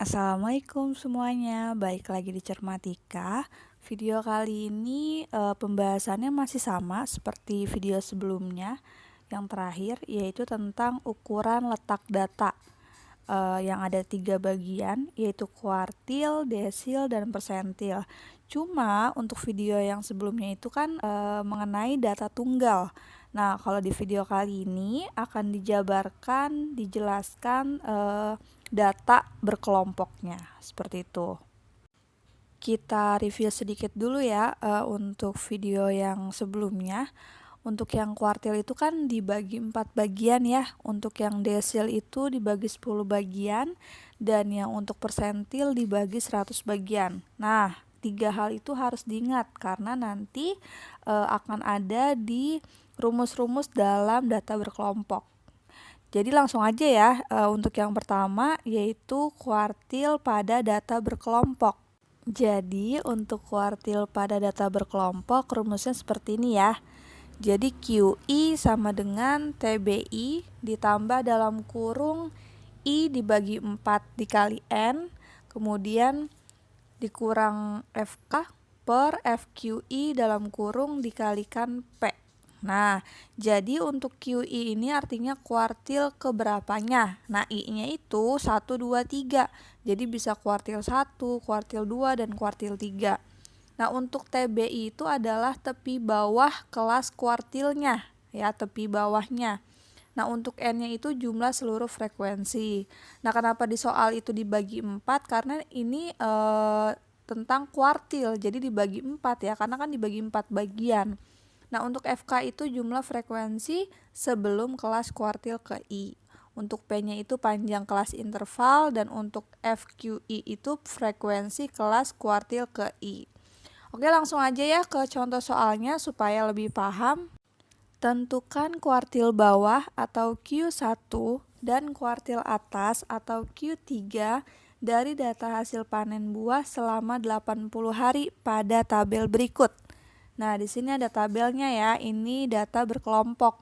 Assalamualaikum semuanya, balik lagi di Cermatika. Video kali ini pembahasannya masih sama seperti video sebelumnya yang terakhir, yaitu tentang ukuran letak data yang ada 3 bagian, yaitu kuartil, desil, dan persentil. Cuma untuk video yang sebelumnya itu kan mengenai data tunggal. Nah, kalau di video kali ini akan dijelaskan data berkelompoknya, seperti itu. Kita review sedikit dulu ya untuk video yang sebelumnya. Untuk yang kuartil itu kan dibagi 4 bagian ya. Untuk yang desil itu dibagi 10 bagian. Dan yang untuk persentil dibagi 100 bagian. Nah, 3 hal itu harus diingat karena nanti akan ada di rumus-rumus dalam data berkelompok. Jadi langsung aja ya untuk yang pertama yaitu kuartil pada data berkelompok. Jadi untuk kuartil pada data berkelompok rumusnya seperti ini ya. Jadi QI sama dengan TBI ditambah dalam kurung I dibagi 4 dikali N, kemudian dikurang FK per FQI dalam kurung dikalikan P. Nah, jadi untuk QI ini artinya kuartil keberapanya. Nah, I-nya itu 1, 2, 3. Jadi bisa kuartil 1, kuartil 2, dan kuartil 3. Nah, untuk TBI itu adalah tepi bawah kelas kuartilnya, ya, tepi bawahnya. Nah, untuk N-nya itu jumlah seluruh frekuensi. Nah, kenapa di soal itu dibagi 4? Karena ini tentang kuartil, jadi dibagi 4 ya, karena kan dibagi 4 bagian. Nah, untuk FK itu jumlah frekuensi sebelum kelas kuartil ke I. Untuk P-nya itu panjang kelas interval, dan untuk FQI itu frekuensi kelas kuartil ke I. Oke, langsung aja ya ke contoh soalnya supaya lebih paham. Tentukan kuartil bawah atau Q1 dan kuartil atas atau Q3 dari data hasil panen buah selama 80 hari pada tabel berikut. Nah, di sini ada tabelnya ya. Ini data berkelompok.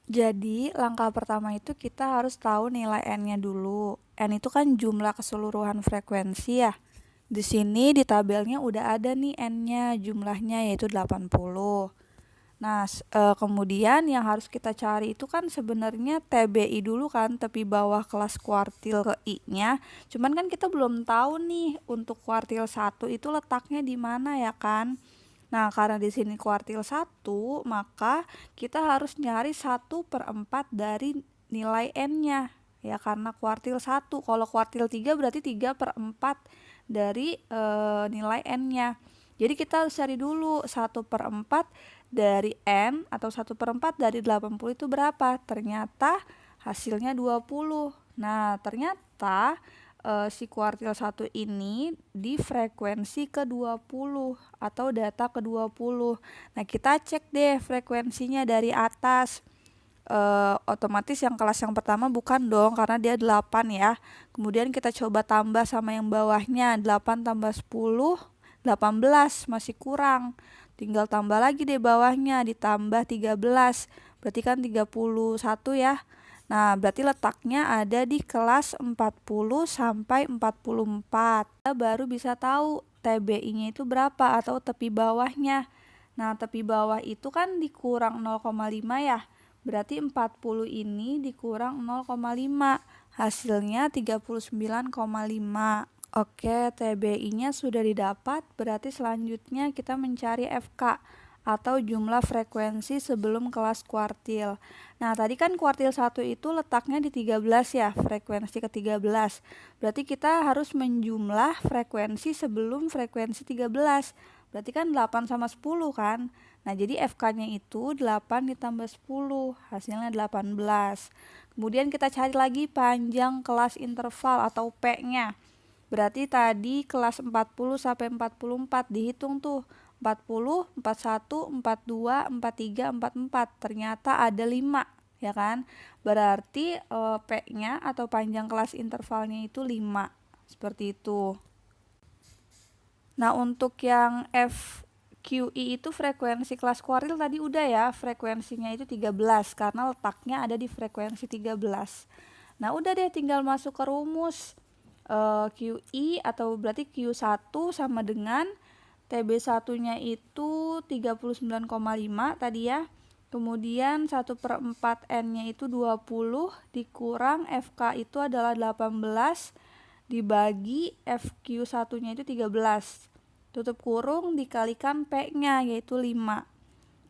Jadi, langkah pertama itu kita harus tahu nilai N-nya dulu. N itu kan jumlah keseluruhan frekuensi ya. Di sini di tabelnya udah ada nih N-nya, jumlahnya yaitu 80. Nah, kemudian yang harus kita cari itu kan sebenarnya TBI dulu kan, tepi bawah kelas kuartil ke I-nya. Cuman kan kita belum tahu nih untuk kuartil 1 itu letaknya di mana ya kan. Nah, karena di sini kuartil 1, maka kita harus nyari 1/4 dari nilai N-nya. Ya, karena kuartil 1. Kalau kuartil 3 berarti 3/4 dari nilai N-nya. Jadi kita harus cari dulu 1/4 dari N atau 1/4 dari 80 itu berapa? Ternyata hasilnya 20. Nah, ternyata si kuartil 1 ini di frekuensi ke-20 atau data ke-20. Nah, kita cek deh frekuensinya dari atas. Otomatis yang kelas yang pertama bukan dong karena dia 8 ya. Kemudian kita coba tambah sama yang bawahnya, 8 tambah 10, 18, masih kurang. Tinggal tambah lagi deh bawahnya, ditambah 13, berarti kan 31 ya. Nah, berarti letaknya ada di kelas 40 sampai 44. Kita baru bisa tahu TBI-nya itu berapa atau tepi bawahnya. Nah, tepi bawah itu kan dikurang 0,5 ya. Berarti 40 ini dikurang 0,5. Hasilnya 39,5. Oke, TBI-nya sudah didapat, berarti selanjutnya kita mencari FK atau jumlah frekuensi sebelum kelas kuartil. Nah, tadi kan kuartil 1 itu letaknya di 13 ya, frekuensi ke-13. Berarti kita harus menjumlah frekuensi sebelum frekuensi 13. Berarti kan 8 sama 10 kan. Nah, jadi FK-nya itu 8 ditambah 10, hasilnya 18. Kemudian kita cari lagi panjang kelas interval atau P-nya. Berarti tadi kelas 40 sampai 44 dihitung tuh. 40, 41, 42, 43, 44. Ternyata ada 5, ya kan? Berarti P-nya atau panjang kelas intervalnya itu 5. Seperti itu. Nah, untuk yang FQI itu frekuensi kelas kuartil tadi udah ya, frekuensinya itu 13 karena letaknya ada di frekuensi 13. Nah, udah deh tinggal masuk ke rumus. QI atau berarti Q1 sama dengan TB1-nya itu 39,5 tadi ya. Kemudian 1/4 N-nya itu 20 dikurang FK itu adalah 18 dibagi FQ1-nya itu 13. Tutup kurung dikalikan P-nya yaitu 5.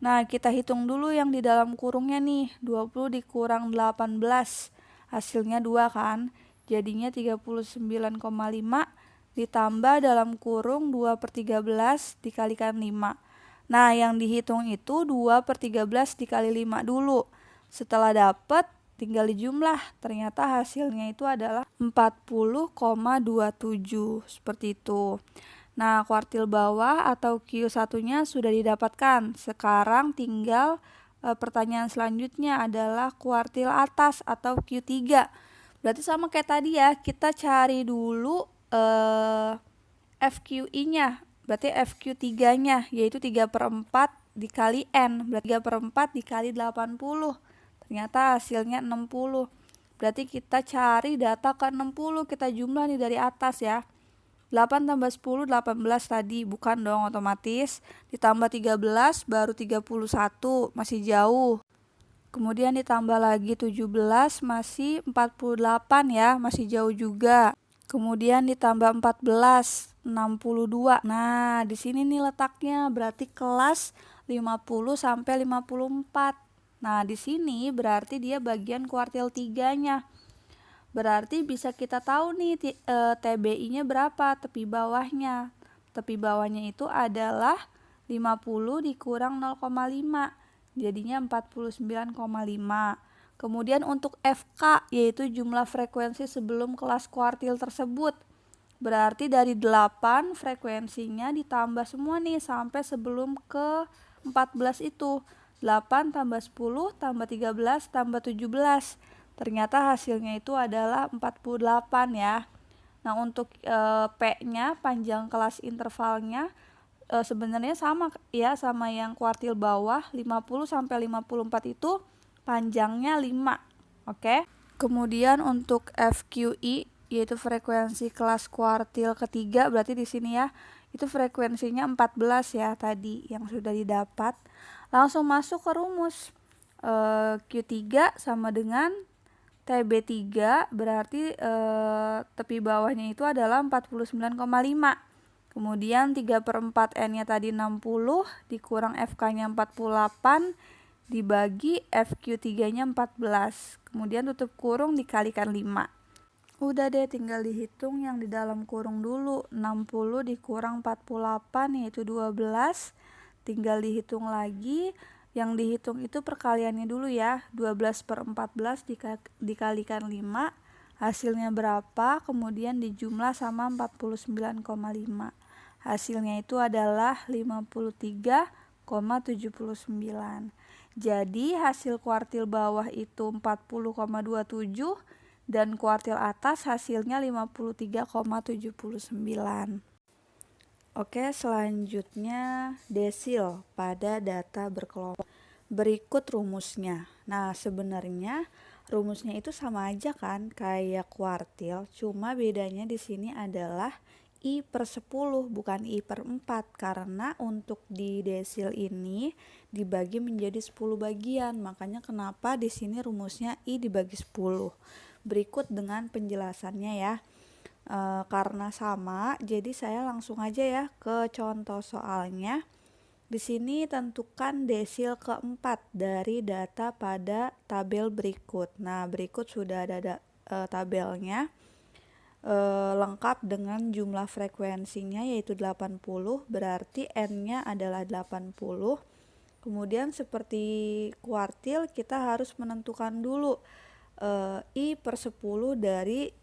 Nah, kita hitung dulu yang di dalam kurungnya nih. 20 dikurang 18. Hasilnya 2 kan. Jadinya 39,5 ditambah dalam kurung 2/13 dikalikan 5. Nah, yang dihitung itu 2/13 dikali 5 dulu. Setelah dapat, tinggal dijumlah. Ternyata hasilnya itu adalah 40,27. Seperti itu. Nah, kuartil bawah atau Q1-nya sudah didapatkan. Sekarang tinggal pertanyaan selanjutnya adalah kuartil atas atau Q3. Berarti sama kayak tadi ya, kita cari dulu FQI-nya. Berarti FQ3-nya yaitu 3/4 dikali N. Berarti 3/4 dikali 80. Ternyata hasilnya 60. Berarti kita cari data ke 60. Kita jumlah nih dari atas ya. 8 tambah 10, 18 tadi. Bukan dong otomatis. Ditambah 13 baru 31. Masih jauh. Kemudian ditambah lagi 17 masih 48 ya. Masih jauh juga. Kemudian ditambah 14, 62. Nah, di sini nih letaknya, berarti kelas 50 sampai 54. Nah, di sini berarti dia bagian kuartil 3-nya. Berarti bisa kita tahu nih TBI-nya berapa, tepi bawahnya. Tepi bawahnya itu adalah 50 dikurang 0,5. Jadinya 49,5. Kemudian untuk FK yaitu jumlah frekuensi sebelum kelas kuartil tersebut. Berarti dari 8 frekuensinya ditambah semua nih sampai sebelum ke 14 itu. 8 tambah 10 tambah 13 tambah 17. Ternyata hasilnya itu adalah 48 ya. Nah, untuk P-nya panjang kelas intervalnya sebenarnya sama ya sama yang kuartil bawah, 50 sampai 54 itu panjangnya 5. Oke. Kemudian untuk FQI yaitu frekuensi kelas kuartil ketiga, berarti di sini ya itu frekuensinya 14 ya tadi yang sudah didapat. Langsung masuk ke rumus. Q3 sama dengan TB3 berarti tepi bawahnya itu adalah 49,5. Kemudian 3/4 N-nya tadi 60 dikurang FK-nya 48 dibagi FQ3-nya 14. Kemudian tutup kurung dikalikan 5. Udah deh, tinggal dihitung yang di dalam kurung dulu. 60 dikurang 48 yaitu 12. Tinggal dihitung lagi. Yang dihitung itu perkaliannya dulu ya. 12/14 dikalikan 5. Hasilnya berapa? Kemudian dijumlah sama 49,5. Hasilnya itu adalah 53,79. Jadi hasil kuartil bawah itu 40,27 dan kuartil atas hasilnya 53,79. Oke, selanjutnya desil pada data berkelompok. Berikut rumusnya. Nah, sebenarnya rumusnya itu sama aja kan kayak kuartil, cuma bedanya di sini adalah I/10 bukan I/4 karena untuk di desil ini dibagi menjadi 10 bagian. Makanya kenapa di sini rumusnya I dibagi 10. Berikut dengan penjelasannya ya. Karena sama, jadi saya langsung aja ya ke contoh soalnya. Di sini tentukan desil keempat dari data pada tabel berikut. Nah, berikut sudah ada tabelnya. Lengkap dengan jumlah frekuensinya yaitu 80, berarti N-nya adalah 80. Kemudian seperti kuartil kita harus menentukan dulu I/10 dari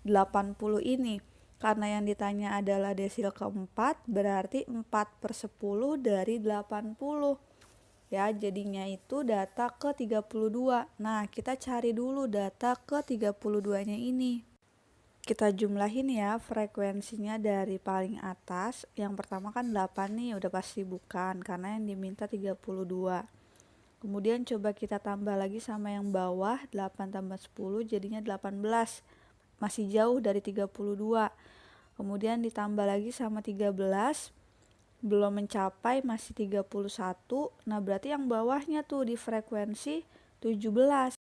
80 ini. Karena yang ditanya adalah desil keempat, berarti 4/10 dari 80. Ya, jadinya itu data ke 32. Nah, kita cari dulu data ke 32-nya ini. Kita jumlahin ya frekuensinya dari paling atas. Yang pertama kan 8 nih, udah pasti bukan karena yang diminta 32. Kemudian coba kita tambah lagi sama yang bawah, 8 tambah 10 jadinya 18. masih jauh dari 32. Kemudian ditambah lagi sama 13, belum mencapai, masih 31. Nah, berarti yang bawahnya tuh di frekuensi 17.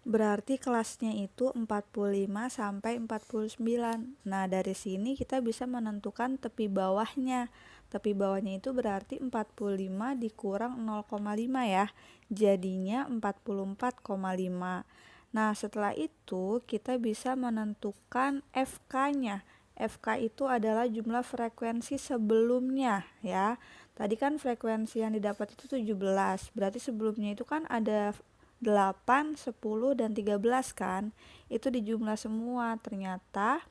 Berarti kelasnya itu 45 sampai 49. Nah, dari sini kita bisa menentukan tepi bawahnya. Tepi bawahnya itu berarti 45 dikurang 0,5 ya. Jadinya 44,5. Nah, setelah itu kita bisa menentukan FK-nya. FK itu adalah jumlah frekuensi sebelumnya ya. Tadi kan frekuensi yang didapat itu 17. Berarti sebelumnya itu kan ada 8, 10, dan 13 kan. Itu dijumlah semua. Ternyata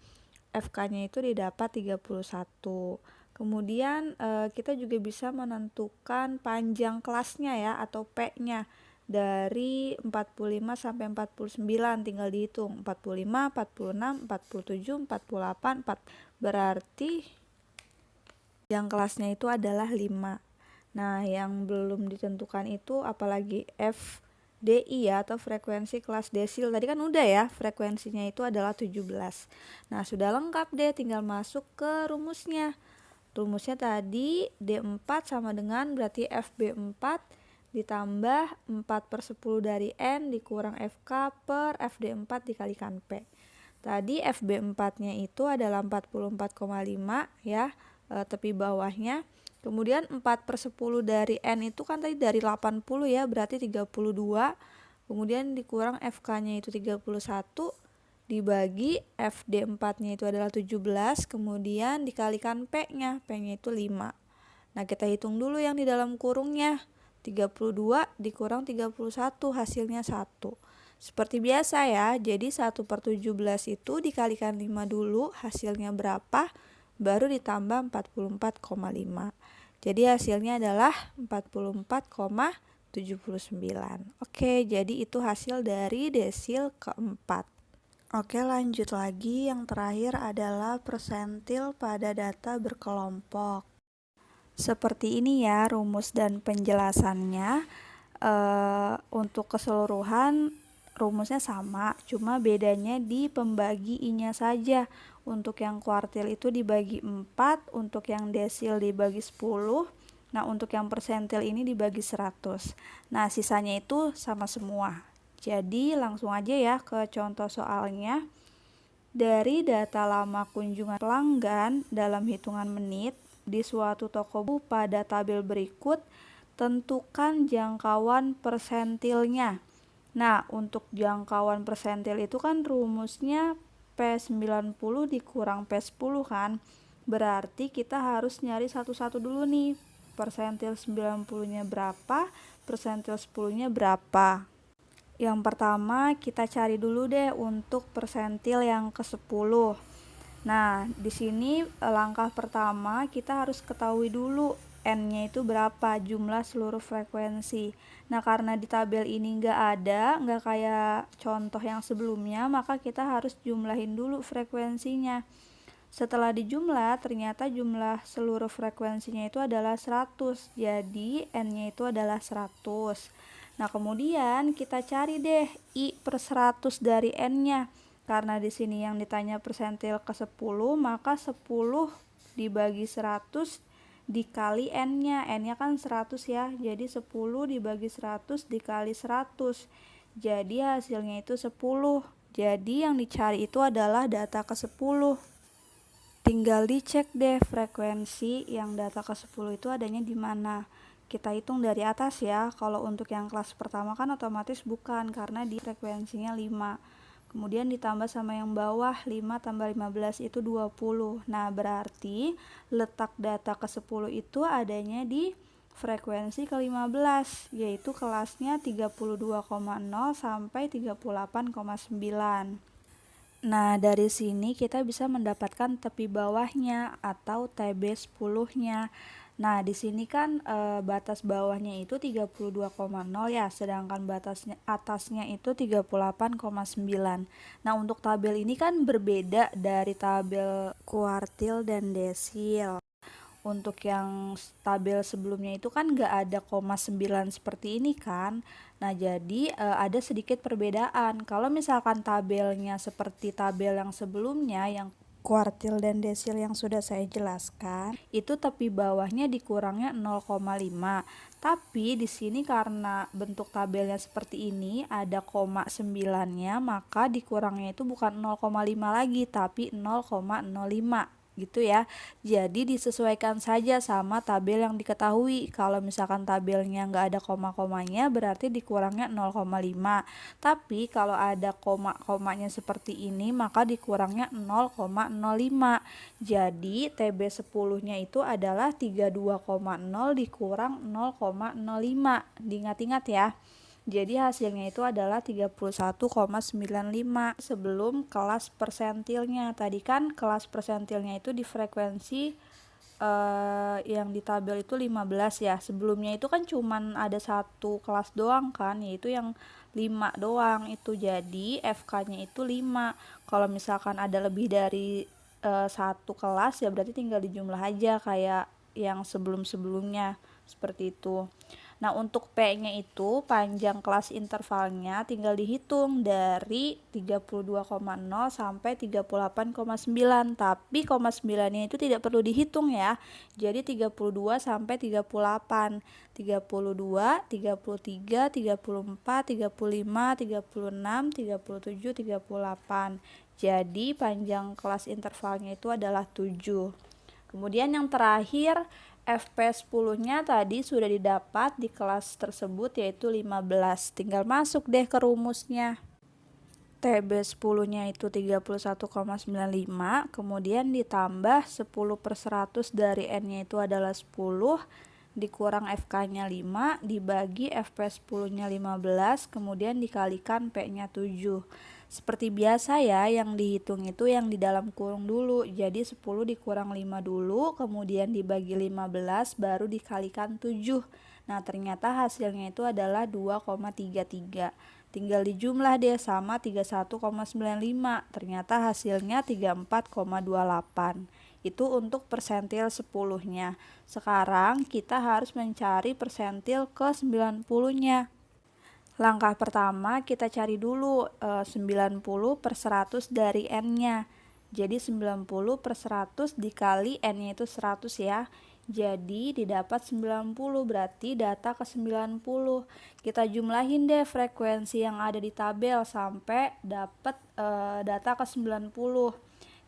FK-nya itu didapat 31. Kemudian kita juga bisa menentukan panjang kelasnya ya, atau P-nya. Dari 45 sampai 49 tinggal dihitung. 45, 46, 47, 48, 4. Berarti yang kelasnya itu adalah 5. Nah, yang belum ditentukan itu apalagi FDI ya, atau frekuensi kelas desil. Tadi kan udah ya, frekuensinya itu adalah 17. Nah, sudah lengkap deh, tinggal masuk ke rumusnya. Rumusnya tadi D4 sama dengan berarti FB4 ditambah 4/10 dari N dikurang FK per FD4 dikalikan P. Tadi FB4-nya itu adalah 44,5 ya, tepi bawahnya. Kemudian 4/10 dari N itu kan tadi dari 80 ya, berarti 32. Kemudian dikurang FK-nya itu 31, dibagi FD4-nya itu adalah 17, kemudian dikalikan P-nya. P-nya itu 5. Nah, kita hitung dulu yang di dalam kurungnya. 32 dikurang 31, hasilnya 1. Seperti biasa ya, jadi 1/17 itu dikalikan 5 dulu, hasilnya berapa? Baru ditambah 44,5. Jadi hasilnya adalah 44,79. Oke, jadi itu hasil dari desil keempat. Oke, lanjut lagi. Yang terakhir adalah persentil pada data berkelompok. Seperti ini ya rumus dan penjelasannya. Untuk keseluruhan rumusnya sama, cuma bedanya di pembagi I-nya saja. Untuk yang kuartil itu dibagi 4, untuk yang desil dibagi 10. Nah, untuk yang persentil ini dibagi 100. Nah, sisanya itu sama semua. Jadi langsung aja ya ke contoh soalnya. Dari data lama kunjungan pelanggan dalam hitungan menit di suatu toko buku pada tabel berikut, tentukan jangkauan persentilnya. Nah, untuk jangkauan persentil itu kan rumusnya P90 dikurang P10 kan. Berarti kita harus nyari satu-satu dulu nih. Persentil 90-nya berapa, persentil 10-nya berapa. Yang pertama kita cari dulu deh untuk persentil yang ke-10. Nah, di sini langkah pertama kita harus ketahui dulu N-nya itu berapa, jumlah seluruh frekuensi. Nah, karena di tabel ini nggak kayak contoh yang sebelumnya, maka kita harus jumlahin dulu frekuensinya. Setelah dijumlah, ternyata jumlah seluruh frekuensinya itu adalah 100. Jadi, N-nya itu adalah 100. Nah, kemudian kita cari deh I/100 dari N-nya. Karena di sini yang ditanya persentil ke-10, maka 10 dibagi 100 dikali N-nya. N-nya kan 100 ya. Jadi 10 dibagi 100 dikali 100. Jadi hasilnya itu 10. Jadi yang dicari itu adalah data ke-10. Tinggal dicek deh frekuensi yang data ke-10 itu adanya di mana. Kita hitung dari atas ya. Kalau untuk yang kelas pertama kan otomatis bukan, karena di frekuensinya 5. Kemudian ditambah sama yang bawah, 5 tambah 15 itu 20. Nah, berarti letak data ke-10 itu adanya di frekuensi ke-15, yaitu kelasnya 32,0 sampai 38,9. Nah, dari sini kita bisa mendapatkan tepi bawahnya atau TB10-nya. Nah, di sini kan batas bawahnya itu 32,0 ya, sedangkan batasnya atasnya itu 38,9. Nah, untuk tabel ini kan berbeda dari tabel kuartil dan desil. Untuk yang tabel sebelumnya itu kan nggak ada koma 9 seperti ini kan. Nah, jadi ada sedikit perbedaan. Kalau misalkan tabelnya seperti tabel yang sebelumnya, yang kuartil dan desil yang sudah saya jelaskan, itu tepi bawahnya dikurangnya 0,5. Tapi di sini karena bentuk tabelnya seperti ini, ada koma 9-nya, maka dikurangnya itu bukan 0,5 lagi, tapi 0,05 gitu ya. Jadi disesuaikan saja sama tabel yang diketahui. Kalau misalkan tabelnya nggak ada koma-komanya, berarti dikurangnya 0,5. Tapi kalau ada koma-komanya seperti ini, maka dikurangnya 0,05. Jadi TB 10-nya itu adalah 32,0 dikurang 0,05. Diingat-ingat ya. Jadi hasilnya itu adalah 31,95 sebelum kelas persentilnya. Tadi kan kelas persentilnya itu di frekuensi yang di tabel itu 15 ya. Sebelumnya itu kan cuman ada satu kelas doang kan, yaitu yang 5 doang itu. Jadi FK-nya itu 5. Kalau misalkan ada lebih dari satu kelas ya berarti tinggal dijumlah aja kayak yang sebelum-sebelumnya seperti itu. Nah, untuk P-nya itu panjang kelas intervalnya tinggal dihitung dari 32,0 sampai 38,9. Tapi koma 9-nya itu tidak perlu dihitung ya. Jadi 32 sampai 38. 32, 33, 34, 35, 36, 37, 38. Jadi panjang kelas intervalnya itu adalah 7. Kemudian yang terakhir FP 10-nya tadi sudah didapat di kelas tersebut yaitu 15. Tinggal masuk deh ke rumusnya. TB 10-nya itu 31,95, kemudian ditambah 10/100 dari N-nya itu adalah 10, dikurang FK-nya 5, dibagi FP 10-nya 15, kemudian dikalikan P-nya 7. Seperti biasa ya, yang dihitung itu yang di dalam kurung dulu. Jadi 10 dikurang 5 dulu, kemudian dibagi 15, baru dikalikan 7. Nah, ternyata hasilnya itu adalah 2,33. Tinggal dijumlah deh sama 31,95. Ternyata hasilnya 34,28. Itu untuk persentil 10-nya. Sekarang kita harus mencari persentil ke 90-nya. Langkah pertama kita cari dulu 90/100 dari N-nya. Jadi 90/100 dikali N-nya itu 100 ya. Jadi didapat 90, berarti data ke 90. Kita jumlahin deh frekuensi yang ada di tabel sampai dapat data ke 90.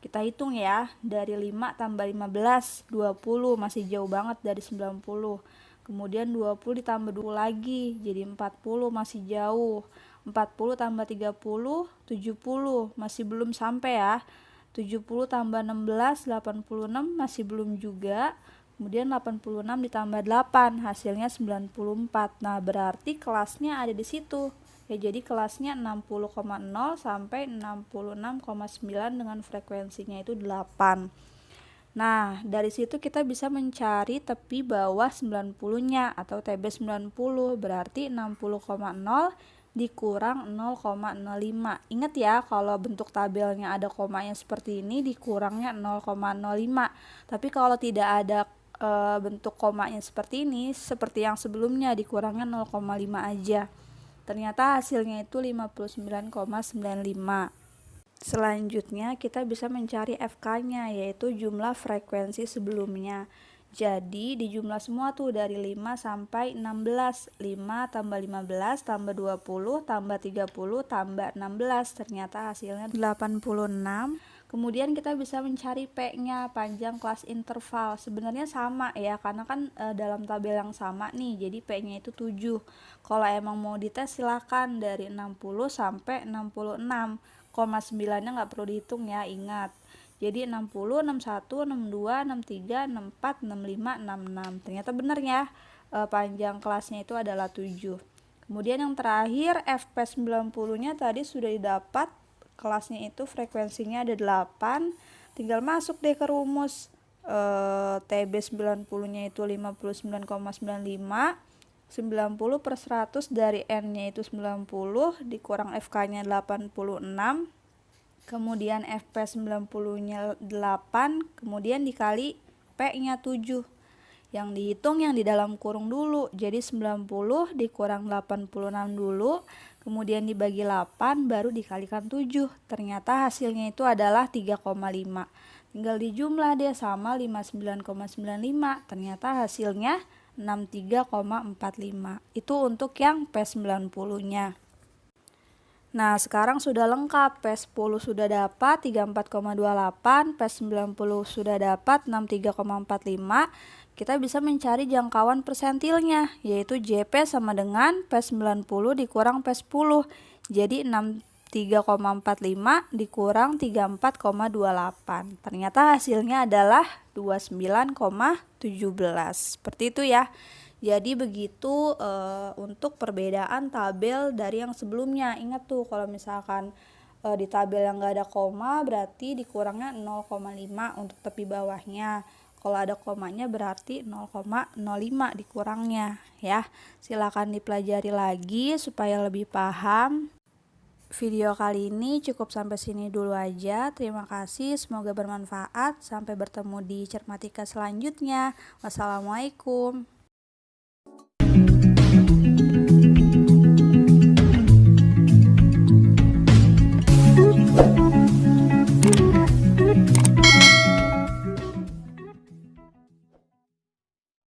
Kita hitung ya, dari 5 tambah 15, 20, masih jauh banget dari 90. Kemudian 20 ditambah 2 lagi, jadi 40, masih jauh. 40 tambah 30, 70, masih belum sampai ya. 70 tambah 16, 86, masih belum juga. Kemudian 86 ditambah 8, hasilnya 94. Nah, berarti kelasnya ada di situ. Ya, jadi kelasnya 60,0 sampai 66,9 dengan frekuensinya itu 8. Nah, dari situ kita bisa mencari tepi bawah 90-nya atau TB 90, berarti 60,0 dikurang 0,05. Ingat ya, kalau bentuk tabelnya ada komanya seperti ini, dikurangnya 0,05. Tapi kalau tidak ada bentuk komanya seperti ini, seperti yang sebelumnya, dikurangnya 0,5 aja. Ternyata hasilnya itu 59,95. Selanjutnya kita bisa mencari FK-nya, yaitu jumlah frekuensi sebelumnya. Jadi dijumlah semua tuh dari 5 sampai 16. 5 tambah 15 tambah 20 tambah 30 tambah 16. Ternyata hasilnya 86. Kemudian kita bisa mencari P-nya, panjang kelas interval. Sebenarnya sama ya, karena kan dalam tabel yang sama nih, jadi P-nya itu 7. Kalau emang mau dites silakan dari 60 sampai 66. 9-nya nggak perlu dihitung ya, ingat. Jadi 60, 61, 62, 63, 64, 65, 66. Ternyata benar ya, panjang kelasnya itu adalah 7. Kemudian yang terakhir FP 90-nya tadi sudah didapat, kelasnya itu frekuensinya ada 8. Tinggal masuk deh ke rumus. TB 90-nya itu 59,95. 90/100 dari N-nya itu 90, dikurang FK-nya 86, kemudian FP 90-nya 8, kemudian dikali P-nya 7. Yang dihitung yang di dalam kurung dulu. Jadi 90 dikurang 86 dulu, kemudian dibagi 8 baru dikalikan 7. Ternyata hasilnya itu adalah 3,5. Tinggal dijumlah dia sama 59,95. Ternyata hasilnya 63,45. Itu untuk yang P90-nya. Nah, sekarang sudah lengkap. P10 sudah dapat 34,28, P90 sudah dapat 63,45. Kita bisa mencari jangkauan persentilnya, yaitu JP sama dengan P90 dikurang P10. Jadi 63,45 dikurang 34,28. Ternyata hasilnya adalah 29,17. Seperti itu ya. Jadi begitu untuk perbedaan tabel dari yang sebelumnya. Ingat tuh kalau misalkan di tabel yang gak ada koma berarti dikurangnya 0,5 untuk tepi bawahnya. Kalau ada komanya berarti 0,05 dikurangnya ya. Silakan dipelajari lagi supaya lebih paham. Video kali ini cukup sampai sini dulu aja. Terima kasih, semoga bermanfaat. Sampai bertemu di Cermatika selanjutnya. Wassalamualaikum.